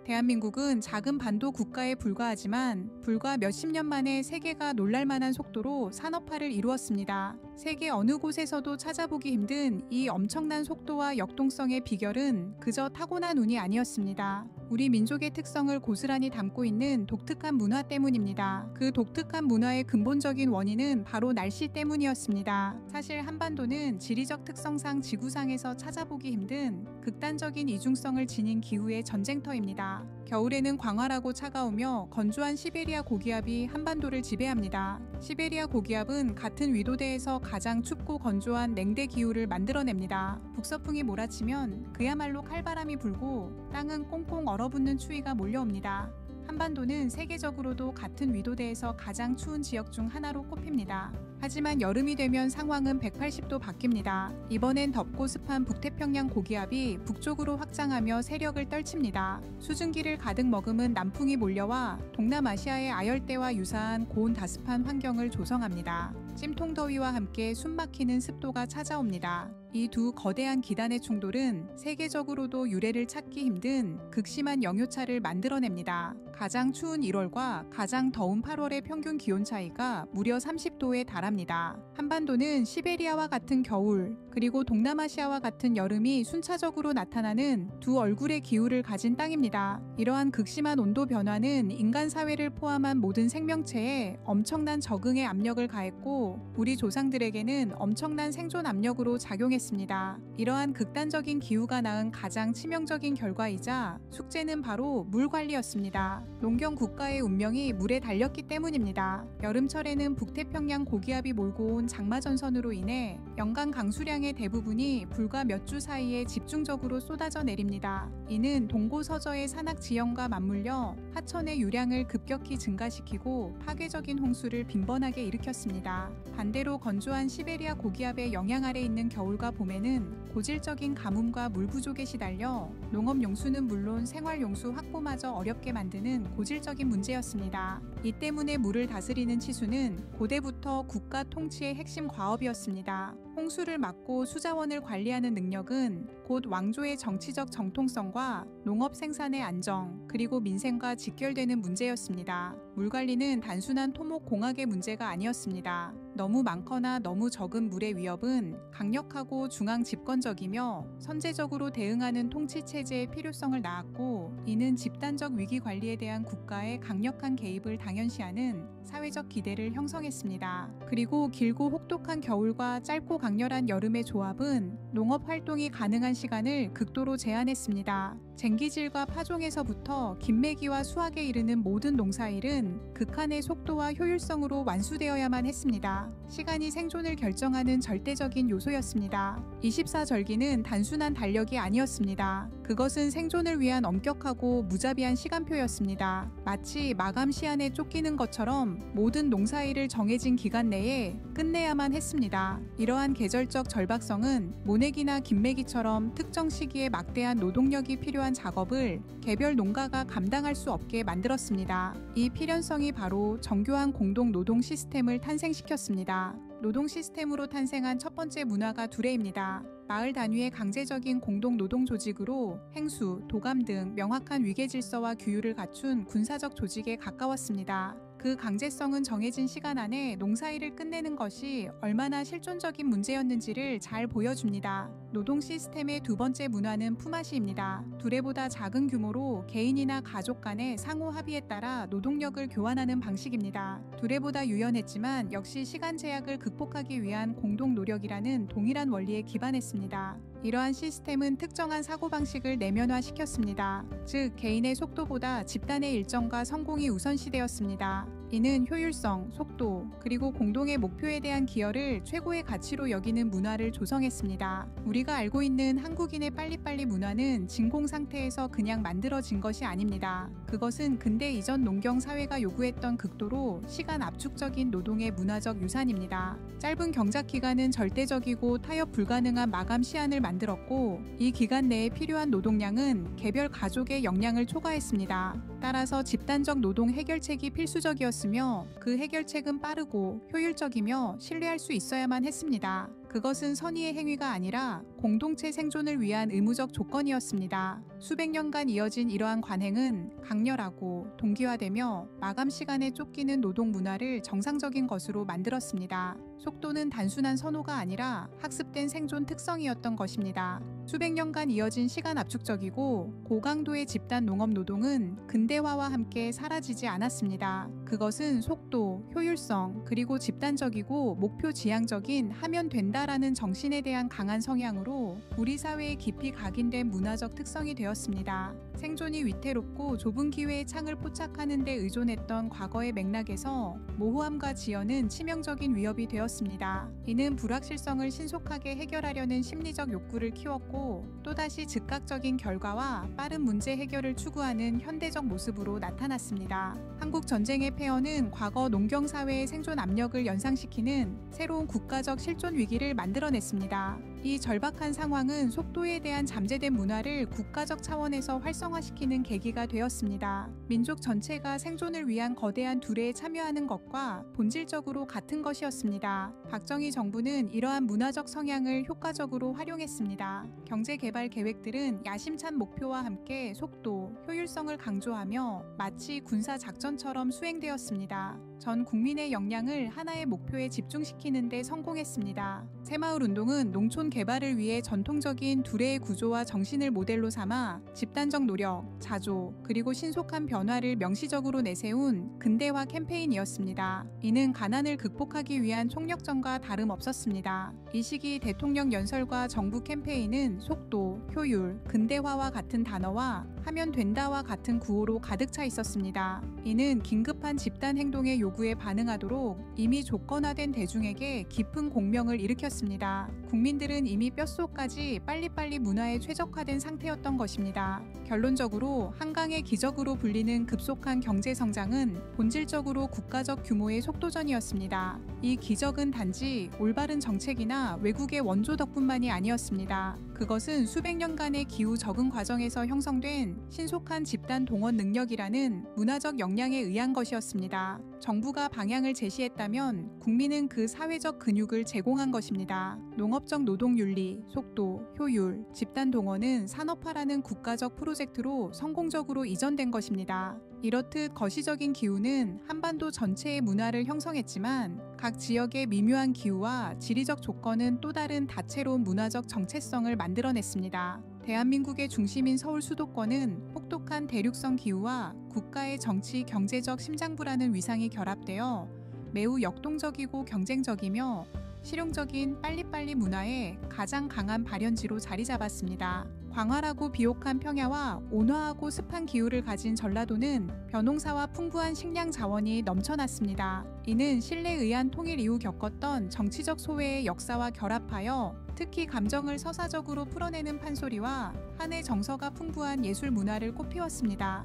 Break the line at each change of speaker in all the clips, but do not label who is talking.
대한민국은 작은 반도 국가에 불과하지만 불과 몇십 년 만에 세계가 놀랄만한 속도로 산업화를 이루었습니다. 세계 어느 곳에서도 찾아보기 힘든 이 엄청난 속도와 역동성의 비결은 그저 타고난 운이 아니었습니다. 우리 민족의 특성을 고스란히 담고 있는 독특한 문화 때문입니다. 그 독특한 문화의 근본적인 원인은 바로 날씨 때문이었습니다. 사실 한반도는 지리적 특성상 지구상에서 찾아보기 힘든 극단적인 이중성을 지닌 기후의 전쟁터입니다. 겨울에는 광활하고 차가우며 건조한 시베리아 고기압이 한반도를 지배합니다. 시베리아 고기압은 같은 위도대에서 가장 춥고 건조한 냉대 기후를 만들어냅니다. 북서풍이 몰아치면 그야말로 칼바람이 불고 땅은 꽁꽁 얼어붙는 추위가 몰려옵니다. 한반도는 세계적으로도 같은 위도대에서 가장 추운 지역 중 하나로 꼽힙니다. 하지만 여름이 되면 상황은 180도 바뀝니다. 이번엔 덥고 습한 북태평양 고기압이 북쪽으로 확장하며 세력을 떨칩니다. 수증기를 가득 머금은 남풍이 몰려와 동남아시아의 아열대와 유사한 고온다습한 환경을 조성합니다. 찜통더위와 함께 숨막히는 습도가 찾아옵니다. 이 두 거대한 기단의 충돌은 세계적으로도 유례를 찾기 힘든 극심한 영효차를 만들어냅니다. 가장 추운 1월과 가장 더운 8월의 평균 기온 차이가 무려 30도에 달합니다. 한반도는 시베리아와 같은 겨울, 그리고 동남아시아와 같은 여름이 순차적으로 나타나는 두 얼굴의 기후를 가진 땅입니다. 이러한 극심한 온도 변화는 인간 사회를 포함한 모든 생명체에 엄청난 적응의 압력을 가했고 우리 조상들에게는 엄청난 생존 압력으로 작용했습니다. 이러한 극단적인 기후가 낳은 가장 치명적인 결과이자 숙제는 바로 물 관리였습니다. 농경 국가의 운명이 물에 달렸기 때문입니다. 여름철에는 북태평양 고기압이 몰고 온 장마전선으로 인해 연간 강수량의 대부분이 불과 몇 주 사이에 집중적으로 쏟아져 내립니다. 이는 동고서저의 산악 지형과 맞물려 하천의 유량을 급격히 증가시키고 파괴적인 홍수를 빈번하게 일으켰습니다. 반대로 건조한 시베리아 고기압의 영향 아래 있는 겨울과 봄에는 고질적인 가뭄과 물 부족에 시달려 농업용수는 물론 생활용수 확보마저 어렵게 만드는 고질적인 문제였습니다. 이 때문에 물을 다스리는 치수는 고대부터 국가 통치의 핵심 과업이었습니다. 홍수를 막고 수자원을 관리하는 능력은 곧 왕조의 정치적 정통성과 농업 생산의 안정, 그리고 민생과 직결되는 문제였습니다. 물 관리는 단순한 토목 공학의 문제가 아니었습니다. 너무 많거나 너무 적은 물의 위협은 강력하고 중앙 집권적이며 선제적으로 대응하는 통치 체제의 필요성을 낳았고, 이는 집단적 위기 관리에 대한 국가의 강력한 개입을 당연시하는 사회적 기대를 형성했습니다. 그리고 길고 혹독한 겨울과 짧고 강렬한 여름의 조합은 농업 활동이 가능한 시간을 극도로 제한했습니다. 쟁기질과 파종에서부터 김매기와 수확에 이르는 모든 농사일은 극한의 속도와 효율성으로 완수되어야만 했습니다. 시간이 생존을 결정하는 절대적인 요소였습니다. 24절기는 단순한 달력이 아니었습니다. 그것은 생존을 위한 엄격하고 무자비한 시간표였습니다. 마치 마감 시한에 쫓기는 것처럼 모든 농사일을 정해진 기간 내에 끝내야만 했습니다. 이러한 계절적 절박성은 모내기나 김매기처럼 특정 시기에 막대한 노동력이 필요한 작업을 개별 농가가 감당할 수 없게 만들었습니다. 이 필연성이 바로 정교한 공동 노동 시스템을 탄생시켰습니다. 노동 시스템으로 탄생한 첫 번째 문화가 두레입니다. 마을 단위의 강제적인 공동 노동 조직으로 행수, 도감 등 명확한 위계 질서와 규율을 갖춘 군사적 조직에 가까웠습니다. 그 강제성은 정해진 시간 안에 농사일을 끝내는 것이 얼마나 실존적인 문제였는지를 잘 보여줍니다. 노동 시스템의 두 번째 문화는 품앗이입니다. 두레보다 작은 규모로 개인이나 가족 간의 상호 합의에 따라 노동력을 교환하는 방식입니다. 두레보다 유연했지만 역시 시간 제약을 극복하기 위한 공동 노력이라는 동일한 원리에 기반했습니다. 이러한 시스템은 특정한 사고방식을 내면화시켰습니다. 즉, 개인의 속도보다 집단의 일정과 성공이 우선시되었습니다. 이는 효율성, 속도, 그리고 공동의 목표에 대한 기여를 최고의 가치로 여기는 문화를 조성했습니다. 우리가 알고 있는 한국인의 빨리빨리 문화는 진공 상태에서 그냥 만들어진 것이 아닙니다. 그것은 근대 이전 농경 사회가 요구했던 극도로 시간 압축적인 노동의 문화적 유산입니다. 짧은 경작 기간은 절대적이고 타협 불가능한 마감 시한을 만들었고, 이 기간 내에 필요한 노동량은 개별 가족의 역량을 초과했습니다. 따라서 집단적 노동 해결책이 필수적이었으며 그 해결책은 빠르고 효율적이며 신뢰할 수 있어야만 했습니다. 그것은 선의의 행위가 아니라 공동체 생존을 위한 의무적 조건이었습니다. 수백 년간 이어진 이러한 관행은 강렬하고 동기화되며 마감 시간에 쫓기는 노동 문화를 정상적인 것으로 만들었습니다. 속도는 단순한 선호가 아니라 학습된 생존 특성이었던 것입니다. 수백 년간 이어진 시간 압축적이고 고강도의 집단 농업 노동은 근대화와 함께 사라지지 않았습니다. 그것은 속도, 효율성, 그리고 집단적이고 목표 지향적인 하면 된다라는 정신에 대한 강한 성향으로 우리 사회에 깊이 각인된 문화적 특성이 되었습니다. 생존이 위태롭고 좁은 기회의 창을 포착하는 데 의존했던 과거의 맥락에서 모호함과 지연은 치명적인 위협이 되었습니다. 이는 불확실성을 신속하게 해결하려는 심리적 욕구를 키웠고 또다시 즉각적인 결과와 빠른 문제 해결을 추구하는 현대적 모습으로 나타났습니다. 한국 전쟁의 폐허는 과거 농경 사회의 생존 압력을 연상시키는 새로운 국가적 실존 위기를 만들어냈습니다. 이 절박한 상황은 속도에 대한 잠재된 문화를 국가적 차원에서 활성화시키는 계기가 되었습니다. 민족 전체가 생존을 위한 거대한 둘레에 참여하는 것과 본질적으로 같은 것이었습니다. 박정희 정부는 이러한 문화적 성향을 효과적으로 활용했습니다. 경제개발 계획들은 야심찬 목표와 함께 속도, 효율성을 강조하며 마치 군사작전처럼 수행되었습니다. 전 국민의 역량을 하나의 목표에 집중시키는 데 성공했습니다. 새마을 운동은 농촌 개발을 위해 전통적인 둘레의 구조와 정신을 모델로 삼아 집단적 노력, 자조, 그리고 신속한 변화를 명시적으로 내세운 근대화 캠페인이었습니다. 이는 가난을 극복하기 위한 총력전과 다름없었습니다. 이 시기 대통령 연설과 정부 캠페인은 속도, 효율, 근대화와 같은 단어와 하면 된다와 같은 구호로 가득 차 있었습니다. 이는 긴급한 집단 행동의 요구에 반응하도록 이미 조건화된 대중에게 깊은 공명을 일으켰습니다. 국민들은 이미 뼛속까지 빨리빨리 문화에 최적화된 상태였던 것입니다. 결론적으로 한강의 기적으로 불리는 급속한 경제 성장은 본질적으로 국가적 규모의 속도전이었습니다. 이 기적은 단지 올바른 정책이나 외국의 원조 덕분만이 아니었습니다. 그것은 수백 년간의 기후 적응 과정에서 형성된 신속한 집단 동원 능력이라는 문화적 역량에 의한 것이었습니다. 정부가 방향을 제시했다면 국민은 그 사회적 근육을 제공한 것입니다. 농업적 노동윤리, 속도, 효율, 집단 동원은 산업화라는 국가적 프로젝트로 성공적으로 이전된 것입니다. 이렇듯 거시적인 기후는 한반도 전체의 문화를 형성했지만 각 지역의 미묘한 기후와 지리적 조건은 또 다른 다채로운 문화적 정체성을 만들어냈습니다. 대한민국의 중심인 서울 수도권은 혹독한 대륙성 기후와 국가의 정치, 경제적 심장부라는 위상이 결합되어 매우 역동적이고 경쟁적이며 실용적인 빨리빨리 문화의 가장 강한 발현지로 자리 잡았습니다. 광활하고 비옥한 평야와 온화하고 습한 기후를 가진 전라도는 벼농사와 풍부한 식량 자원이 넘쳐났습니다. 이는 신라에 의한 통일 이후 겪었던 정치적 소외의 역사와 결합하여 특히 감정을 서사적으로 풀어내는 판소리와 한의 정서가 풍부한 예술 문화를 꽃피웠습니다.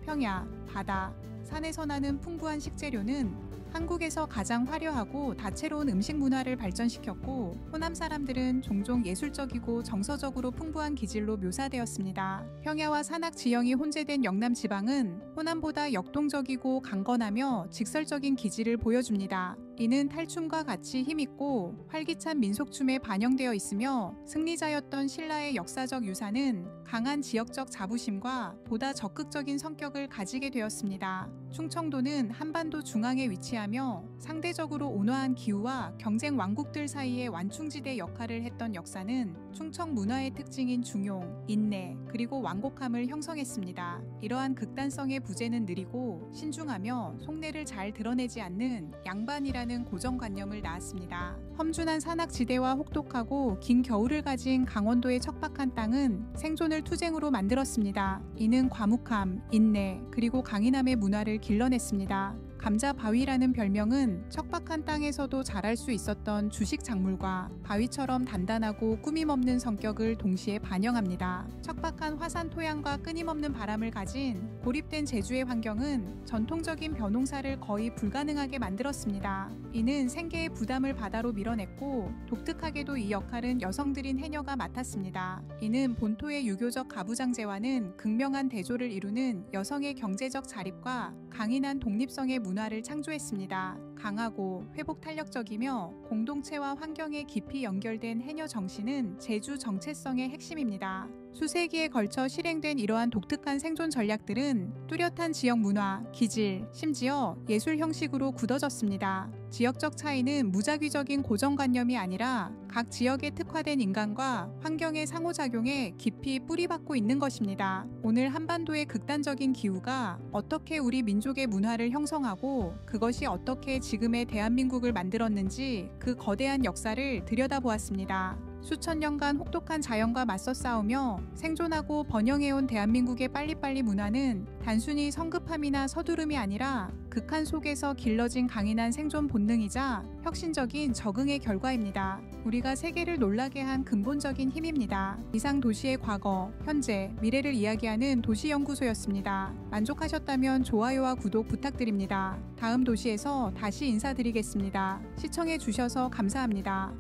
평야, 바다, 산에서 나는 풍부한 식재료는 한국에서 가장 화려하고 다채로운 음식 문화를 발전시켰고 호남 사람들은 종종 예술적이고 정서적으로 풍부한 기질로 묘사되었습니다. 평야와 산악 지형이 혼재된 영남 지방은 호남보다 역동적이고 강건하며 직설적인 기질을 보여줍니다. 이는 탈춤과 같이 힘있고 활기찬 민속춤에 반영되어 있으며 승리자였던 신라의 역사적 유산은 강한 지역적 자부심과 보다 적극적인 성격을 가지게 되었습니다. 충청도는 한반도 중앙에 위치하며 상대적으로 온화한 기후와 경쟁 왕국들 사이의 완충지대 역할을 했던 역사는 충청 문화의 특징인 중용, 인내, 그리고 완곡함을 형성했습니다. 이러한 극단성의 부재는 느리고 신중하며 속내를 잘 드러내지 않는 양반이라는 고정관념을 낳았습니다. 험준한 산악지대와 혹독하고 긴 겨울을 가진 강원도의 척박한 땅은 생존을 투쟁으로 만들었습니다. 이는 과묵함, 인내, 그리고 강인함의 문화를 길러냈습니다. 감자바위라는 별명은 척박한 땅에서도 자랄 수 있었던 주식 작물과 바위처럼 단단하고 꾸밈없는 성격을 동시에 반영합니다. 척박한 화산 토양과 끊임없는 바람을 가진 고립된 제주의 환경은 전통적인 벼농사를 거의 불가능하게 만들었습니다. 이는 생계의 부담을 바다로 밀어냈고 독특하게도 이 역할은 여성들인 해녀가 맡았습니다. 이는 본토의 유교적 가부장제와는 극명한 대조를 이루는 여성의 경제적 자립과 강인한 독립성의 문화 문화를 창조했습니다. 강하고 회복 탄력적이며 공동체와 환경에 깊이 연결된 해녀 정신은 제주 정체성의 핵심입니다. 수세기에 걸쳐 실행된 이러한 독특한 생존 전략들은 뚜렷한 지역 문화, 기질, 심지어 예술 형식으로 굳어졌습니다. 지역적 차이는 무작위적인 고정관념이 아니라 각 지역에 특화된 인간과 환경의 상호작용에 깊이 뿌리박고 있는 것입니다. 오늘 한반도의 극단적인 기후가 어떻게 우리 민족의 문화를 형성하고 그것이 어떻게 지금의 대한민국을 만들었는지 그 거대한 역사를 들여다보았습니다. 수천 년간 혹독한 자연과 맞서 싸우며 생존하고 번영해온 대한민국의 빨리빨리 문화는 단순히 성급함이나 서두름이 아니라 극한 속에서 길러진 강인한 생존 본능이자 혁신적인 적응의 결과입니다. 우리가 세계를 놀라게 한 근본적인 힘입니다. 이상 도시의 과거, 현재, 미래를 이야기하는 도시연구소였습니다. 만족하셨다면 좋아요와 구독 부탁드립니다. 다음 도시에서 다시 인사드리겠습니다. 시청해 주셔서 감사합니다.